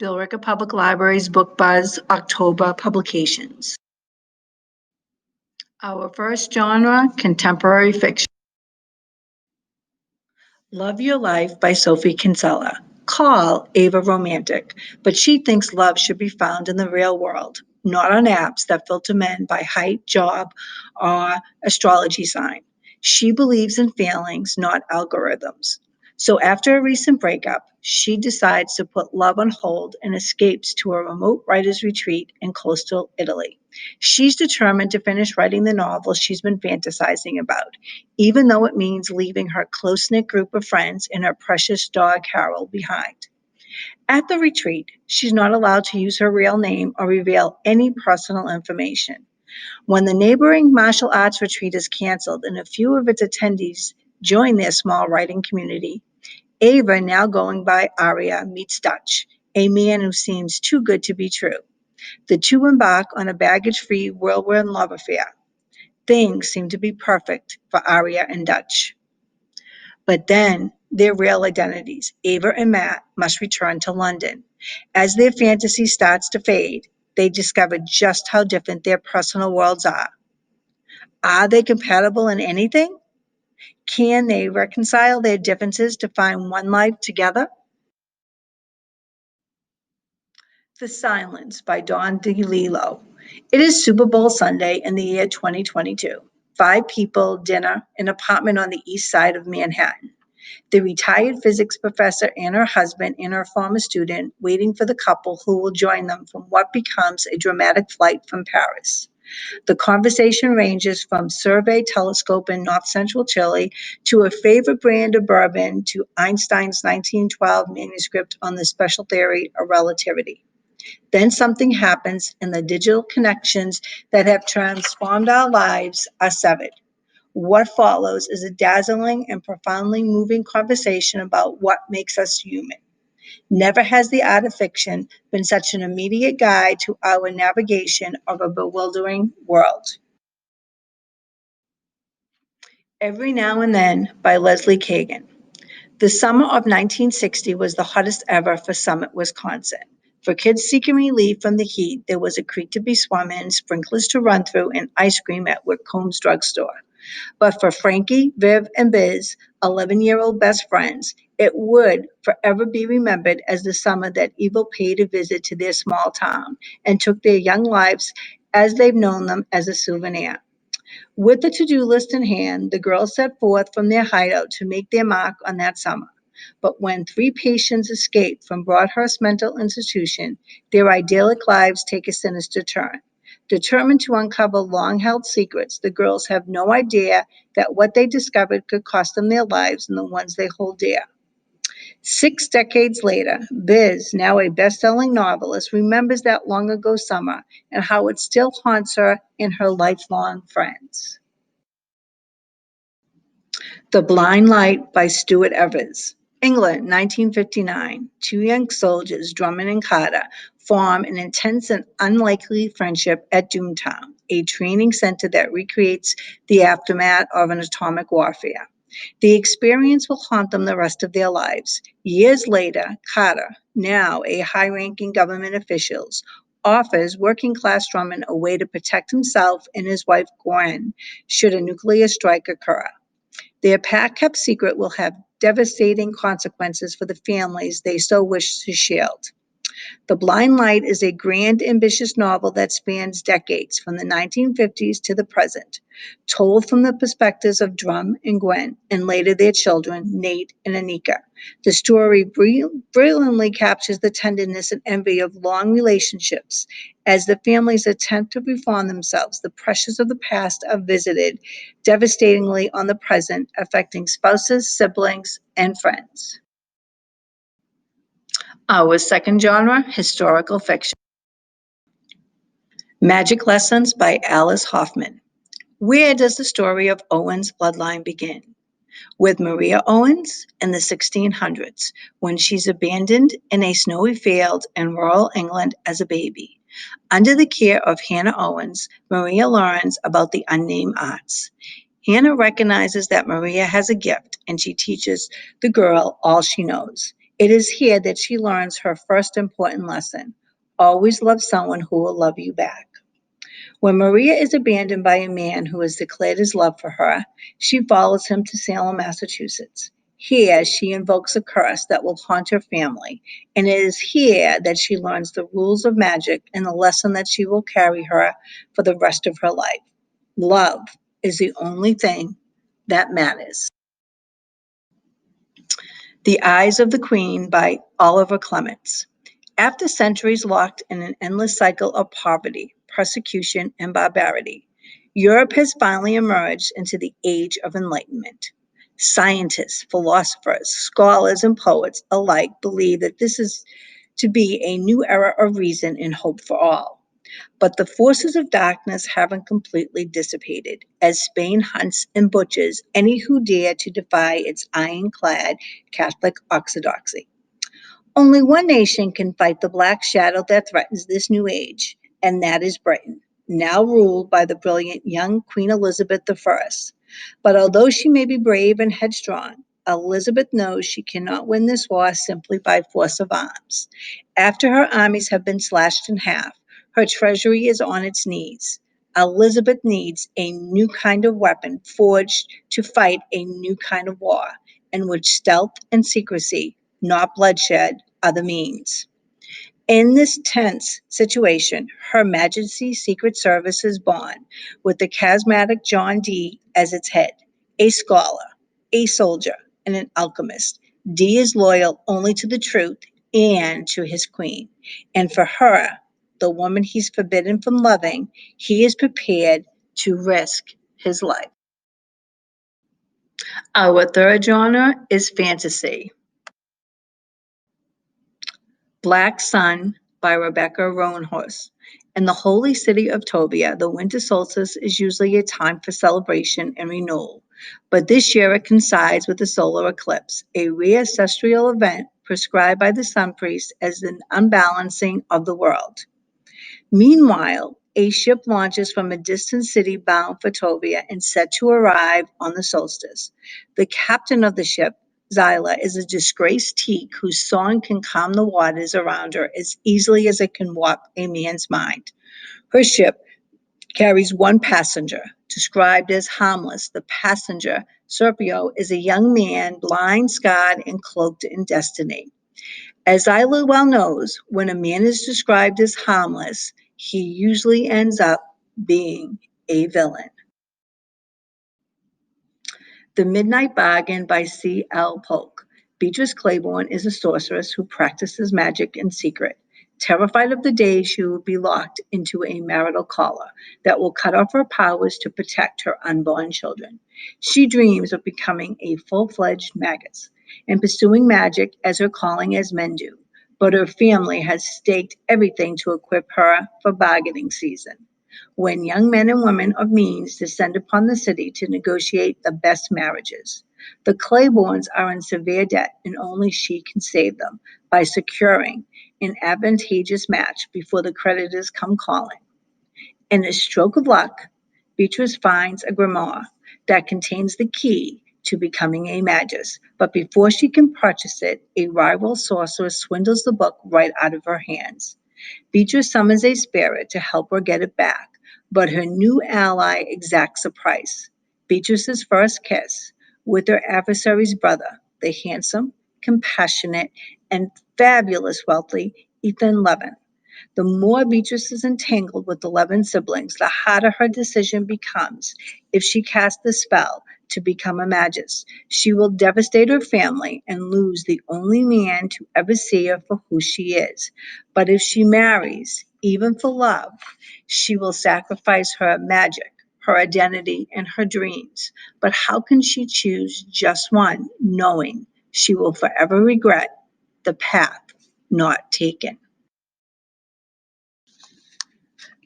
Billerica Public Library's Book Buzz October publications. Our first genre, contemporary fiction. Love Your Life by Sophie Kinsella. Call Ava romantic, but she thinks love should be found in the real world, not on apps that filter men by height, job, or astrology sign. She believes in feelings, not algorithms. So after a recent breakup, she decides to put love on hold and escapes to a remote writer's retreat in coastal Italy. She's determined to finish writing the novel she's been fantasizing about, even though it means leaving her close-knit group of friends and her precious dog Carol behind. At the retreat, she's not allowed to use her real name or reveal any personal information. When the neighboring martial arts retreat is canceled and a few of its attendees join their small writing community, Ava, now going by Aria, meets Dutch, a man who seems too good to be true. The two embark on a baggage-free whirlwind love affair. Things seem to be perfect for Aria and Dutch. But then their real identities, Ava and Matt, must return to London. As their fantasy starts to fade, they discover just how different their personal worlds are. Are they compatible in anything? Can they reconcile their differences to find one life together? The Silence by Don DeLillo. It is Super Bowl Sunday in the year 2022. 5 people, dinner, an apartment on the east side of Manhattan. The retired physics professor and her husband and her former student waiting for the couple who will join them from what becomes a dramatic flight from Paris. The conversation ranges from survey telescope in north central Chile to a favorite brand of bourbon to Einstein's 1912 manuscript on the special theory of relativity. Then something happens and the digital connections that have transformed our lives are severed. What follows is a dazzling and profoundly moving conversation about what makes us human. Never has the art of fiction been such an immediate guide to our navigation of a bewildering world. Every Now and Then by Leslie Kagan. The summer of 1960 was the hottest ever for Summit, Wisconsin. For kids seeking relief from the heat, there was a creek to be swum in, sprinklers to run through, and ice cream at Whitcomb's drugstore. But for Frankie, Viv, and Biz, 11-year-old best friends, it would forever be remembered as the summer that Evil paid a visit to their small town and took their young lives as they've known them as a souvenir. With the to-do list in hand, the girls set forth from their hideout to make their mark on that summer. But when 3 patients escape from Broadhurst Mental Institution, their idyllic lives take a sinister turn. Determined to uncover long-held secrets, the girls have no idea that what they discovered could cost them their lives and the ones they hold dear. 6 decades later, Biz, now a best-selling novelist, remembers that long ago summer and how it still haunts her and her lifelong friends. The Blind Light by Stuart Evers. England, 1959. 2 young soldiers, Drummond and Carter, form an intense and unlikely friendship at Doomtown, a training center that recreates the aftermath of an atomic warfare. The experience will haunt them the rest of their lives. Years later, Carter, now a high-ranking government official, offers working-class Drummond a way to protect himself and his wife Gwen should a nuclear strike occur. Their kept secret will have devastating consequences for the families they so wish to shield. The Blind Light is a grand, ambitious novel that spans decades, from the 1950s to the present, told from the perspectives of Drum and Gwen, and later their children, Nate and Anika. The story brilliantly captures the tenderness and envy of long relationships. As the families attempt to reform themselves, the pressures of the past are visited devastatingly on the present, affecting spouses, siblings, and friends. Our second genre, historical fiction. Magic Lessons by Alice Hoffman. Where does the story of Owen's bloodline begin? With Maria Owens in the 1600s, when she's abandoned in a snowy field in rural England as a baby. Under the care of Hannah Owens, Maria learns about the unnamed arts. Hannah recognizes that Maria has a gift, and she teaches the girl all she knows. It is here that she learns her first important lesson. Always love someone who will love you back. When Maria is abandoned by a man who has declared his love for her, she follows him to Salem, Massachusetts. Here, she invokes a curse that will haunt her family, and it is here that she learns the rules of magic and the lesson that she will carry her for the rest of her life. Love is the only thing that matters. The Eyes of the Queen by Oliver Clements. After centuries locked in an endless cycle of poverty, persecution, and barbarity, Europe has finally emerged into the Age of Enlightenment. Scientists, philosophers, scholars, and poets alike believe that this is to be a new era of reason and hope for all. But the forces of darkness haven't completely dissipated, as Spain hunts and butchers any who dare to defy its ironclad Catholic orthodoxy. Only one nation can fight the black shadow that threatens this new age, and that is Britain, now ruled by the brilliant young Queen Elizabeth I. But although she may be brave and headstrong, Elizabeth knows she cannot win this war simply by force of arms. After her armies have been slashed in half, her treasury is on its knees. Elizabeth needs a new kind of weapon forged to fight a new kind of war, in which stealth and secrecy, not bloodshed, are the means. In this tense situation, Her Majesty's Secret Service is born, with the charismatic John Dee as its head. A scholar, a soldier, and an alchemist, Dee is loyal only to the truth and to his queen. And for her, the woman he's forbidden from loving, he is prepared to risk his life. Our third genre is fantasy. Black Sun by Rebecca Roanhorse. In the holy city of Tobia, the winter solstice is usually a time for celebration and renewal. But this year it coincides with the solar eclipse, a rare celestial event prescribed by the sun priest as an unbalancing of the world. Meanwhile, a ship launches from a distant city bound for Tovia and set to arrive on the solstice. The captain of the ship, Zyla, is a disgraced teak whose song can calm the waters around her as easily as it can warp a man's mind. Her ship carries one passenger, described as harmless. The passenger, Serpio, is a young man, blind, scarred, and cloaked in destiny. As Isla well knows, when a man is described as harmless, he usually ends up being a villain. The Midnight Bargain by C. L. Polk. Beatrice Claiborne is a sorceress who practices magic in secret. Terrified of the day she will be locked into a marital collar that will cut off her powers to protect her unborn children. She dreams of becoming a full-fledged magus and pursuing magic as her calling as men do, but her family has staked everything to equip her for bargaining season, when young men and women of means descend upon the city to negotiate the best marriages. The Claibornes are in severe debt, and only she can save them by securing an advantageous match before the creditors come calling. In a stroke of luck, Beatrice finds a grimoire that contains the key to becoming a magus, but before she can purchase it, a rival sorceress swindles the book right out of her hands. Beatrice summons a spirit to help her get it back, but her new ally exacts a price. Beatrice's first kiss with her adversary's brother, the handsome, compassionate, and fabulous wealthy Ethan Levin. The more Beatrice is entangled with the Levin siblings, the harder her decision becomes. If she casts the spell to become a magus, she will devastate her family and lose the only man to ever see her for who she is. But if she marries, even for love, she will sacrifice her magic, her identity, and her dreams. But how can she choose just one, knowing she will forever regret the path not taken?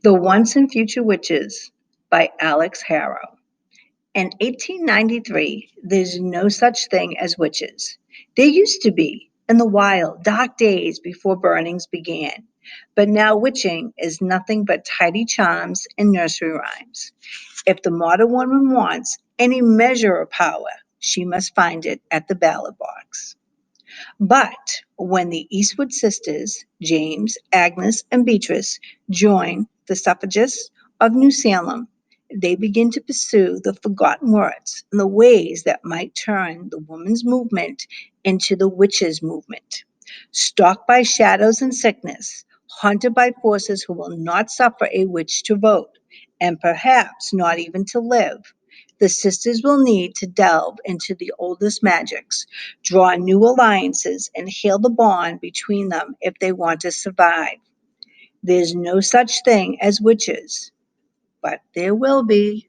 The Once and Future Witches by Alex Harrow. In 1893, there's no such thing as witches. There used to be, in the wild, dark days before burnings began. But now witching is nothing but tidy charms and nursery rhymes. If the modern woman wants any measure of power, she must find it at the ballot box. But when the Eastwood sisters, James, Agnes, and Beatrice, join the suffragists of New Salem, they begin to pursue the forgotten words and the ways that might turn the women's movement into the witches' movement. Stalked by shadows and sickness, haunted by forces who will not suffer a witch to vote, and perhaps not even to live, the sisters will need to delve into the oldest magics, draw new alliances, and heal the bond between them if they want to survive. There's no such thing as witches, but there will be.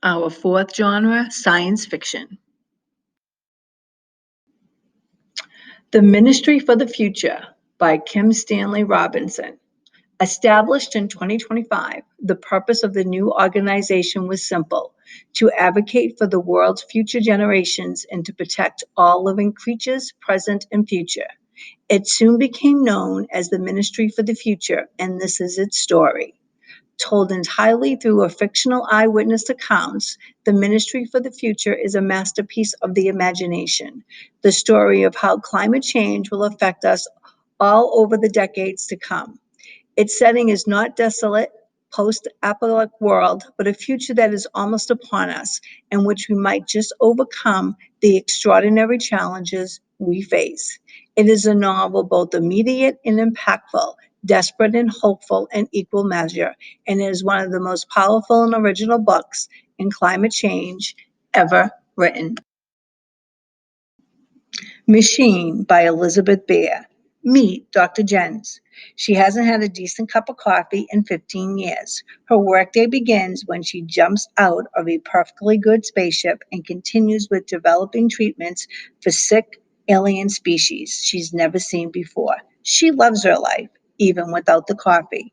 Our fourth genre, science fiction. The Ministry for the Future by Kim Stanley Robinson. Established in 2025, the purpose of the new organization was simple: to advocate for the world's future generations and to protect all living creatures, present and future. It soon became known as the Ministry for the Future, and this is its story. Told entirely through a fictional eyewitness accounts, The Ministry for the Future is a masterpiece of the imagination, the story of how climate change will affect us all over the decades to come. Its setting is not desolate, post-apocalyptic world, but a future that is almost upon us, in which we might just overcome the extraordinary challenges we face. It is a novel both immediate and impactful, desperate and hopeful in equal measure, and it is one of the most powerful and original books in climate change ever written. Machine by Elizabeth Bear. Meet Dr. Jens. She hasn't had a decent cup of coffee in 15 years. Her workday begins when she jumps out of a perfectly good spaceship and continues with developing treatments for sick alien species she's never seen before. She loves her life, even without the coffee.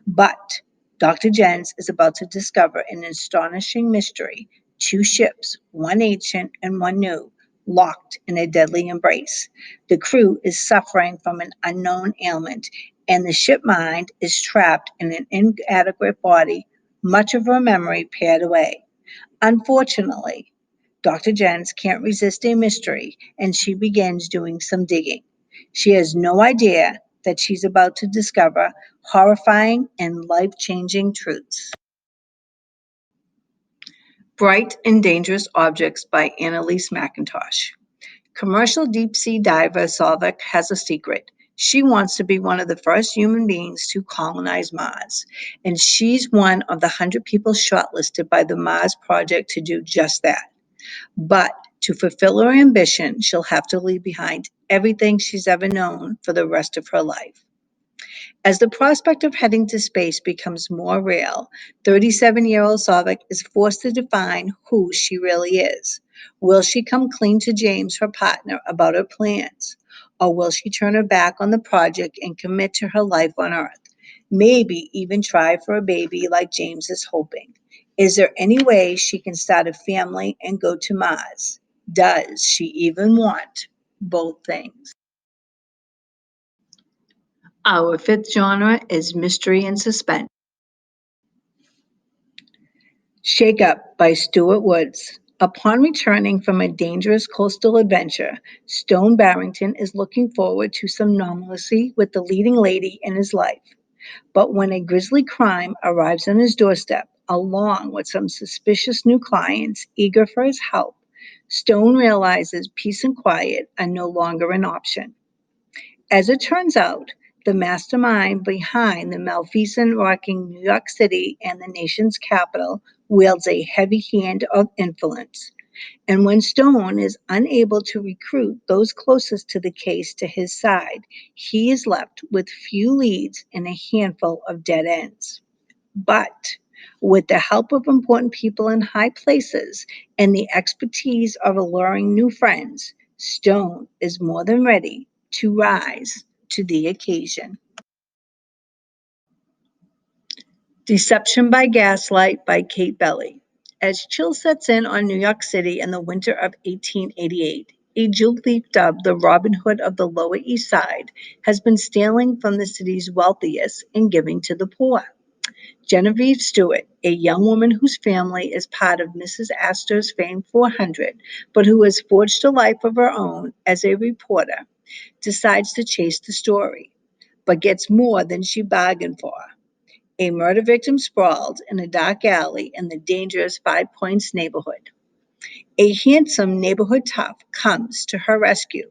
But Dr. Jens is about to discover an astonishing mystery: two ships, one ancient and one new, locked in a deadly embrace. The crew is suffering from an unknown ailment, and the ship mind is trapped in an inadequate body, much of her memory pared away. Unfortunately, Dr. Jens can't resist a mystery, and she begins doing some digging. She has no idea that she's about to discover horrifying and life changing truths. Bright and Dangerous Objects by Annalise McIntosh. Commercial deep sea diver Solvik has a secret. She wants to be one of the first human beings to colonize Mars, and she's one of the 100 people shortlisted by the Mars Project to do just that. But to fulfill her ambition, she'll have to leave behind everything she's ever known for the rest of her life. As the prospect of heading to space becomes more real, 37-year-old Saavik is forced to define who she really is. Will she come clean to James, her partner, about her plans? Or will she turn her back on the project and commit to her life on Earth? Maybe even try for a baby like James is hoping. Is there any way she can start a family and go to Mars? Does she even want both things? Our fifth genre is mystery and suspense. Shake Up by Stuart Woods. Upon returning from a dangerous coastal adventure, Stone Barrington is looking forward to some normalcy with the leading lady in his life. But when a grisly crime arrives on his doorstep, along with some suspicious new clients eager for his help, Stone realizes peace and quiet are no longer an option. As it turns out, the mastermind behind the malfeasance rocking New York City and the nation's capital wields a heavy hand of influence. And when Stone is unable to recruit those closest to the case to his side, he is left with few leads and a handful of dead ends. But with the help of important people in high places and the expertise of alluring new friends, Stone is more than ready to rise to the occasion. Deception by Gaslight by Kate Belly. As chill sets in on New York City in the winter of 1888, a jewel thief dubbed the Robin Hood of the Lower East Side has been stealing from the city's wealthiest and giving to the poor. Genevieve Stewart, a young woman whose family is part of Mrs. Astor's famed 400, but who has forged a life of her own as a reporter, decides to chase the story, but gets more than she bargained for. A murder victim sprawled in a dark alley in the dangerous Five Points neighborhood. A handsome neighborhood tough comes to her rescue,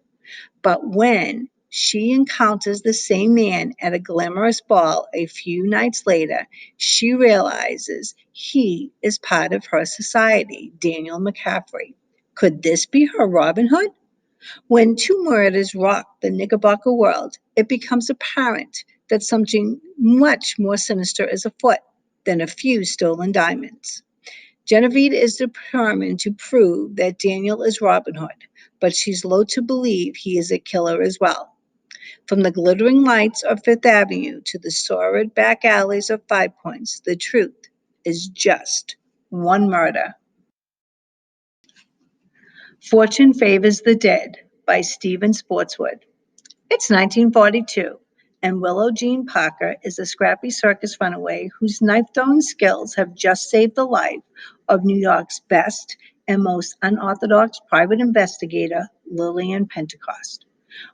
but when she encounters the same man at a glamorous ball a few nights later, she realizes he is part of her society, Daniel McCaffrey. Could this be her Robin Hood? When two murders rock the Knickerbocker world, it becomes apparent that something much more sinister is afoot than a few stolen diamonds. Genevieve is determined to prove that Daniel is Robin Hood, but she's loath to believe he is a killer as well. From the glittering lights of Fifth Avenue to the sordid back alleys of Five Points, the truth is just one murder. Fortune Favors the Dead by Stephen Sportswood. It's 1942, and Willow Jean Parker is a scrappy circus runaway whose knife-throwing skills have just saved the life of New York's best and most unorthodox private investigator, Lillian Pentecost.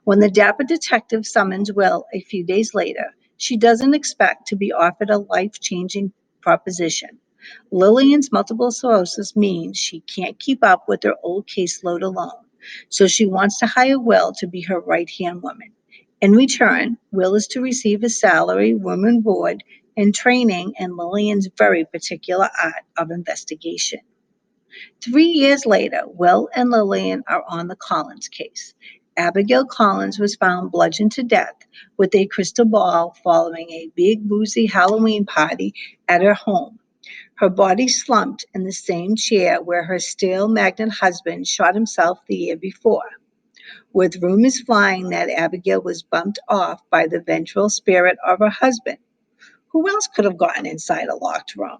When the dapper detective summons Will a few days later, she doesn't expect to be offered a life-changing proposition. Lillian's multiple sclerosis means she can't keep up with her old caseload alone, so she wants to hire Will to be her right-hand woman. In return, Will is to receive a salary, room and board, and training in Lillian's very particular art of investigation. 3 years later, Will and Lillian are on the Collins case. Abigail Collins was found bludgeoned to death with a crystal ball following a big boozy Halloween party at her home. Her body slumped in the same chair where her steel magnet husband shot himself the year before, with rumors flying that Abigail was bumped off by the vengeful spirit of her husband. Who else could have gotten inside a locked room?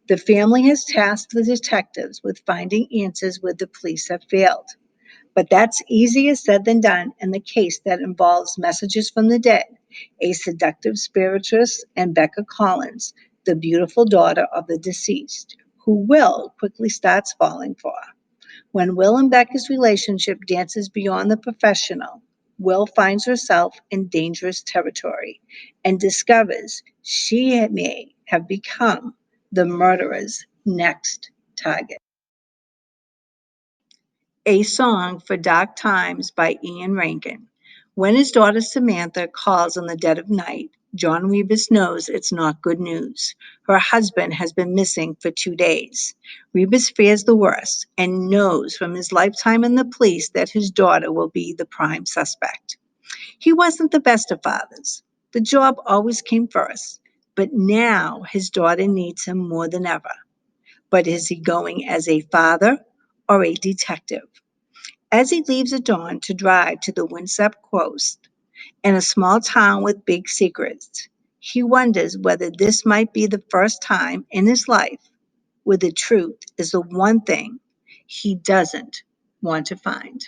The family has tasked the detectives with finding answers where the police have failed. But that's easier said than done in the case that involves messages from the dead, a seductive spiritist, and Becca Collins, the beautiful daughter of the deceased, who Will quickly starts falling for. When Will and Becca's relationship dances beyond the professional, Will finds herself in dangerous territory and discovers she may have become the murderer's next target. A Song for Dark Times by Ian Rankin. When his daughter Samantha calls in the dead of night, John Rebus knows it's not good news. Her husband has been missing for 2 days. Rebus fears the worst and knows from his lifetime in the police that his daughter will be the prime suspect. He wasn't the best of fathers. The job always came first, but now his daughter needs him more than ever. But is he going as a father or a detective? As he leaves at dawn to drive to the Winsep coast, in a small town with big secrets, he wonders whether this might be the first time in his life where the truth is the one thing he doesn't want to find.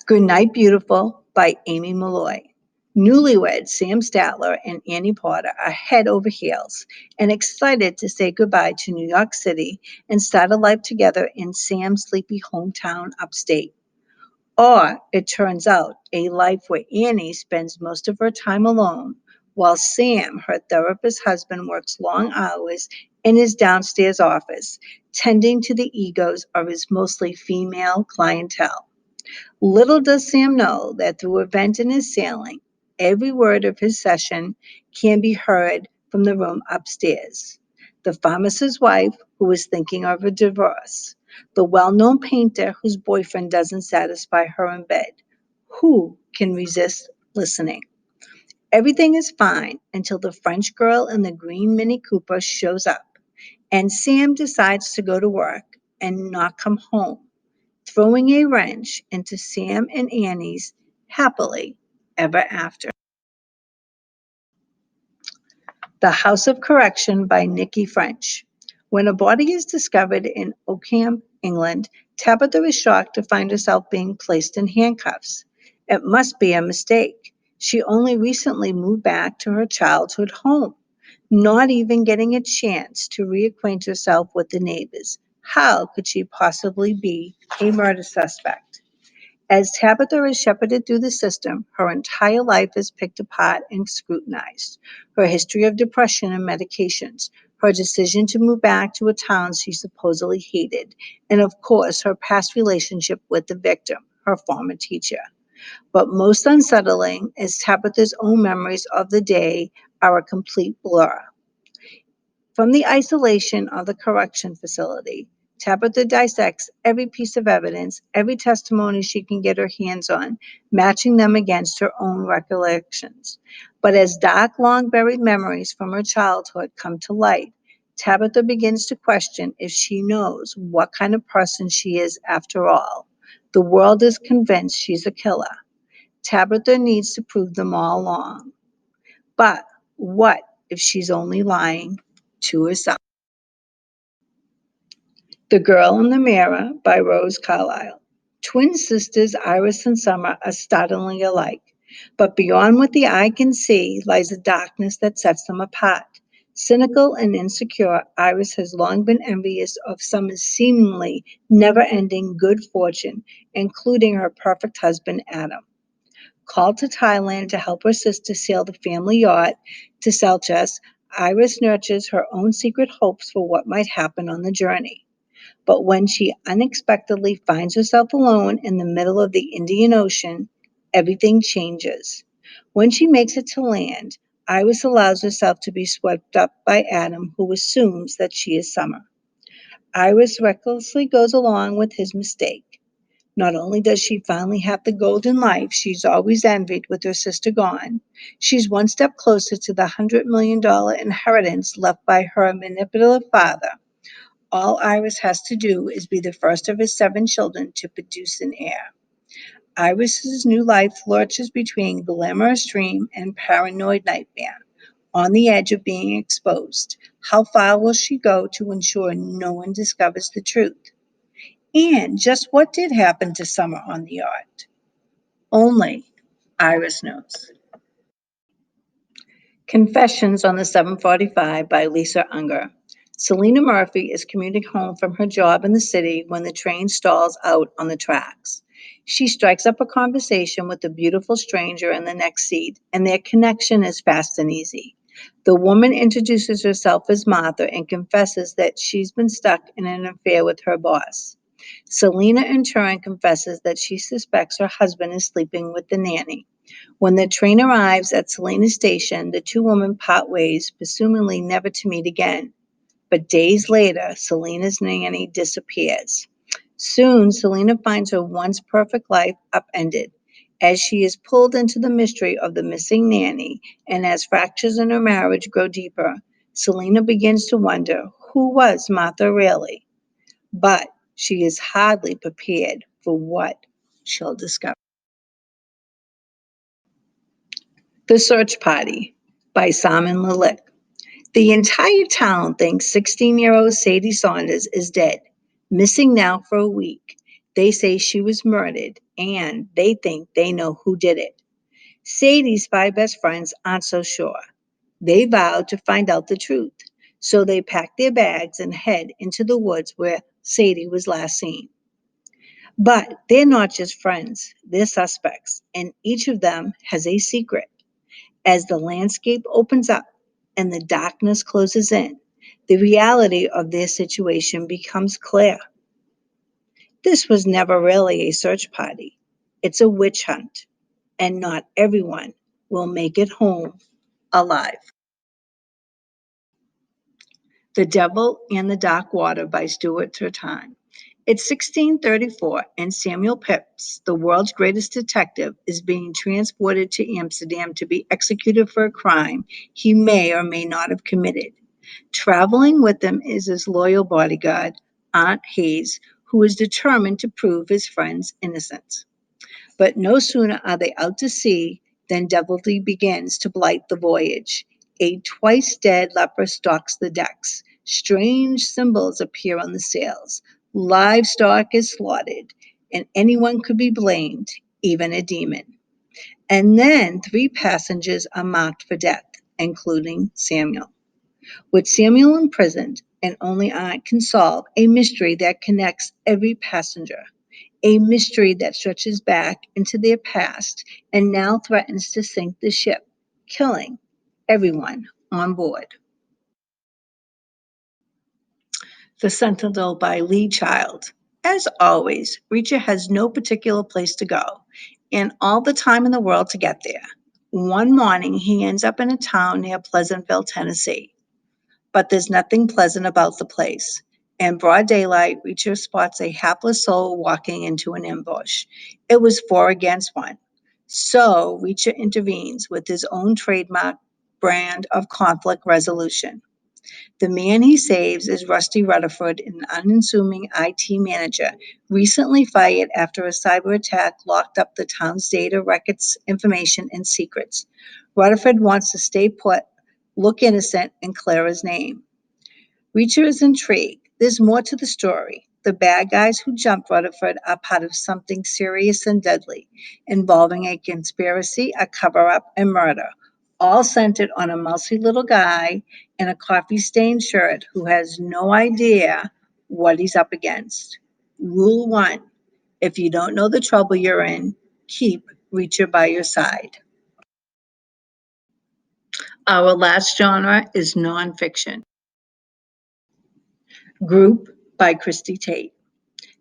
Goodnight, Beautiful by Amy Malloy. Newlyweds Sam Statler and Annie Potter are head over heels and excited to say goodbye to New York City and start a life together in Sam's sleepy hometown upstate. Or, it turns out, a life where Annie spends most of her time alone, while Sam, her therapist husband, works long hours in his downstairs office, tending to the egos of his mostly female clientele. Little does Sam know that through a vent in his ceiling, every word of his session can be heard from the room upstairs. The pharmacist's wife who is thinking of a divorce. The well-known painter whose boyfriend doesn't satisfy her in bed. Who can resist listening? Everything is fine until the French girl in the green Mini Cooper shows up, and Sam decides to go to work and not come home, throwing a wrench into Sam and Annie's happily ever after. The House of Correction by Nikki French. When a body is discovered in Oakham, England, Tabitha is shocked to find herself being placed in handcuffs. It must be a mistake. She only recently moved back to her childhood home, not even getting a chance to reacquaint herself with the neighbors. How could she possibly be a murder suspect? As Tabitha is shepherded through the system, her entire life is picked apart and scrutinized. Her history of depression and medications, her decision to move back to a town she supposedly hated, and of course, her past relationship with the victim, her former teacher. But most unsettling is Tabitha's own memories of the day are a complete blur. From the isolation of the correction facility, Tabitha dissects every piece of evidence, every testimony she can get her hands on, matching them against her own recollections. But as dark, long buried memories from her childhood come to light, Tabitha begins to question if she knows what kind of person she is after all. The world is convinced she's a killer. Tabitha needs to prove them all wrong. But what if she's only lying to herself? The Girl in the Mirror by Rose Carlyle. Twin sisters Iris and Summer are startlingly alike, but beyond what the eye can see lies a darkness that sets them apart. Cynical and insecure, Iris has long been envious of Summer's seemingly never ending good fortune, including her perfect husband, Adam. Called to Thailand to help her sister sail the family yacht to Celchus, Iris nurtures her own secret hopes for what might happen on the journey. But when she unexpectedly finds herself alone in the middle of the Indian Ocean, everything changes. When she makes it to land, Iris allows herself to be swept up by Adam, who assumes that she is Summer. Iris recklessly goes along with his mistake. Not only does she finally have the golden life she's always envied with her sister gone, she's one step closer to the $100 million inheritance left by her manipulative father. All Iris has to do is be the first of his 7 children to produce an heir. Iris's new life lurches between glamorous dream and paranoid nightmare, on the edge of being exposed. How far will she go to ensure no one discovers the truth? And just what did happen to Summer on the yacht? Only Iris knows. Confessions on the 745 by Lisa Unger. Selena Murphy is commuting home from her job in the city when the train stalls out on the tracks. She strikes up a conversation with a beautiful stranger in the next seat, and their connection is fast and easy. The woman introduces herself as Martha and confesses that she's been stuck in an affair with her boss. Selena, in turn, confesses that she suspects her husband is sleeping with the nanny. When the train arrives at Selena's station, the two women part ways, presumably never to meet again. But days later, Selena's nanny disappears. Soon, Selena finds her once perfect life upended. As she is pulled into the mystery of the missing nanny, and as fractures in her marriage grow deeper, Selena begins to wonder who was Martha really? But she is hardly prepared for what she'll discover. The Search Party by Simon Lilick. The entire town thinks 16-year-old Sadie Saunders is dead, missing now for a week. They say she was murdered, and they think they know who did it. Sadie's 5 best friends aren't so sure. They vow to find out the truth, so they pack their bags and head into the woods where Sadie was last seen. But they're not just friends, they're suspects, and each of them has a secret. As the landscape opens up and the darkness closes in, the reality of their situation becomes clear. This was never really a search party. It's a witch hunt, and not everyone will make it home alive. The Devil and the Dark Water by Stuart TURTON. It's 1634, and Samuel Pepys, the world's greatest detective, is being transported to Amsterdam to be executed for a crime he may or may not have committed. Traveling with him is his loyal bodyguard, Aunt Hayes, who is determined to prove his friend's innocence. But no sooner are they out to sea than devilry begins to blight the voyage. A twice dead leper stalks the decks. Strange symbols appear on the sails. Livestock is slaughtered, and anyone could be blamed, even a demon. And then 3 passengers are marked for death, including Samuel. With Samuel imprisoned, and only Aunt can solve a mystery that connects every passenger, a mystery that stretches back into their past and now threatens to sink the ship, killing everyone on board. The Sentinel by Lee Child. As always, Reacher has no particular place to go and all the time in the world to get there. One morning, he ends up in a town near Pleasantville, Tennessee. But there's nothing pleasant about the place. In broad daylight, Reacher spots a hapless soul walking into an ambush. It was 4 against 1. So Reacher intervenes with his own trademark brand of conflict resolution. The man he saves is Rusty Rutherford, an unassuming IT manager, recently fired after a cyber attack locked up the town's data, records, information, and secrets. Rutherford wants to stay put, look innocent, and clear his name. Reacher is intrigued. There's more to the story. The bad guys who jumped Rutherford are part of something serious and deadly, involving a conspiracy, a cover up, and murder, all centered on a mousy little guy in a coffee stained shirt who has no idea what he's up against. Rule 1: if you don't know the trouble you're in, keep Reacher by your side. Our last genre is nonfiction. Group by Christy Tate.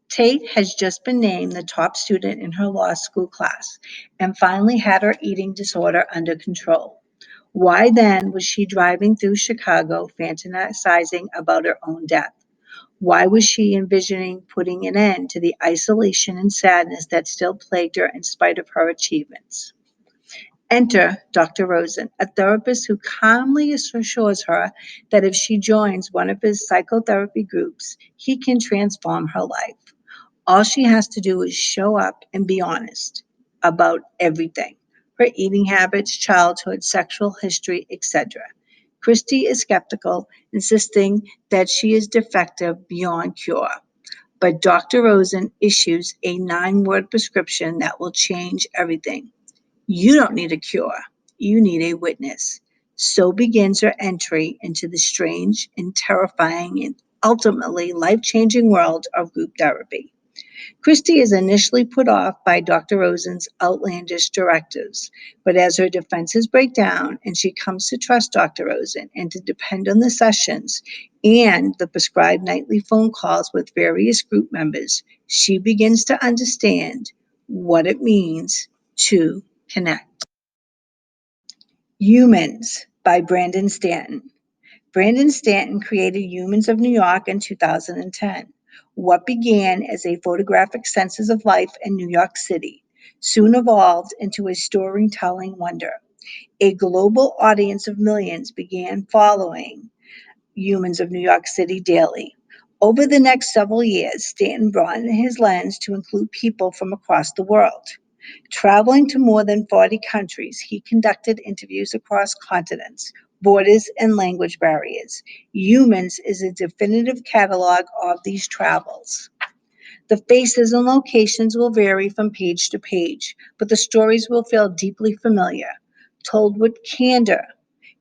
Tate has just been named the top student in her law school class and finally had her eating disorder under control. Why then was she driving through Chicago fantasizing about her own death? Why was she envisioning putting an end to the isolation and sadness that still plagued her in spite of her achievements? Enter Dr. Rosen, a therapist who calmly assures her that if she joins one of his psychotherapy groups, he can transform her life. All she has to do is show up and be honest about everything: her eating habits, childhood, sexual history, etc. Christy is skeptical, insisting that she is defective beyond cure. But Dr. Rosen issues a 9-word prescription that will change everything. You don't need a cure, you need a witness. So begins her entry into the strange and terrifying and ultimately life changing world of group therapy. Christie is initially put off by Dr. Rosen's outlandish directives, but as her defenses break down and she comes to trust Dr. Rosen and to depend on the sessions and the prescribed nightly phone calls with various group members, she begins to understand what it means to connect. Humans by Brandon Stanton. Brandon Stanton created Humans of New York in 2010. What began as a photographic census of life in New York City soon evolved into a storytelling wonder. A global audience of millions began following Humans of New York City daily. Over the next several years, Stanton broadened his lens to include people from across the world. Traveling to more than 40 countries, he conducted interviews across continents, borders, and language barriers. Humans is a definitive catalog of these travels. The faces and locations will vary from page to page, but the stories will feel deeply familiar. Told with candor,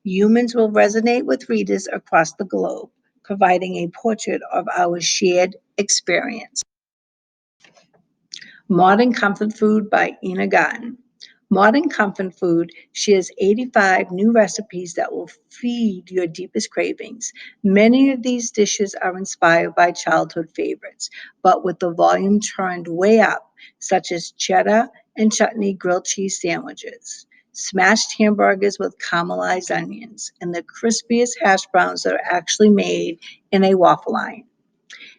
Humans will resonate with readers across the globe, providing a portrait of our shared experience. Modern Comfort Food by Ina Garten. Modern Comfort Food shares 85 new recipes that will feed your deepest cravings. Many of these dishes are inspired by childhood favorites, but with the volume turned way up, such as cheddar and chutney grilled cheese sandwiches, smashed hamburgers with caramelized onions, and the crispiest hash browns that are actually made in a waffle iron.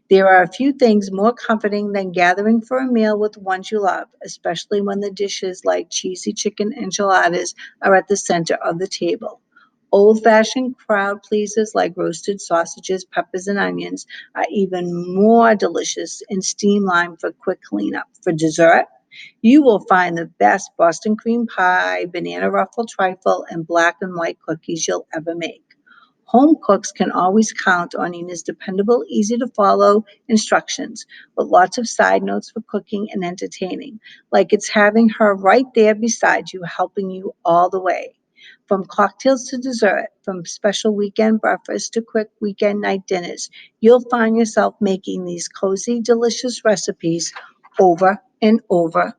There are a few things more comforting than gathering for a meal with ones you love, especially when the dishes like cheesy chicken enchiladas are at the center of the table. Old-fashioned crowd pleasers like roasted sausages, peppers, and onions are even more delicious and steam lime for quick cleanup. For dessert, you will find the best Boston cream pie, banana ruffle trifle, and black and white cookies you'll ever make. Home cooks can always count on Nina's dependable, easy to follow instructions with lots of side notes for cooking and entertaining, like it's having her right there beside you, helping you all the way. From cocktails to dessert, from special weekend breakfasts to quick weekend night dinners, you'll find yourself making these cozy, delicious recipes over and over